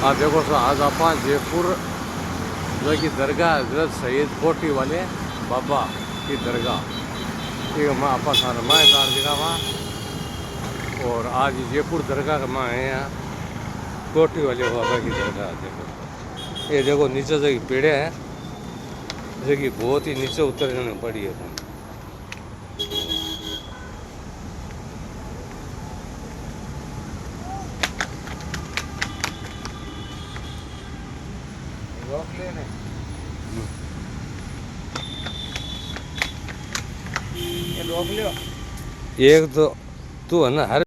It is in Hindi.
आप देखो सो आज आप जयपुर जो कि दरगाह हजरत सैयद कोटी वाले बाबा की दरगाह ठीक है। माँ आपा सारा माँ दार जगह वहाँ और आज जयपुर दरगाह का माँ है यहाँ कोटी वाले बाबा की दरगाह। देखो ये देखो नीचे से पेड़े हैं जो कि बहुत ही नीचे उतरने पड़ी है। रोक लेने ये रोक लियो एक तो तू है ना हर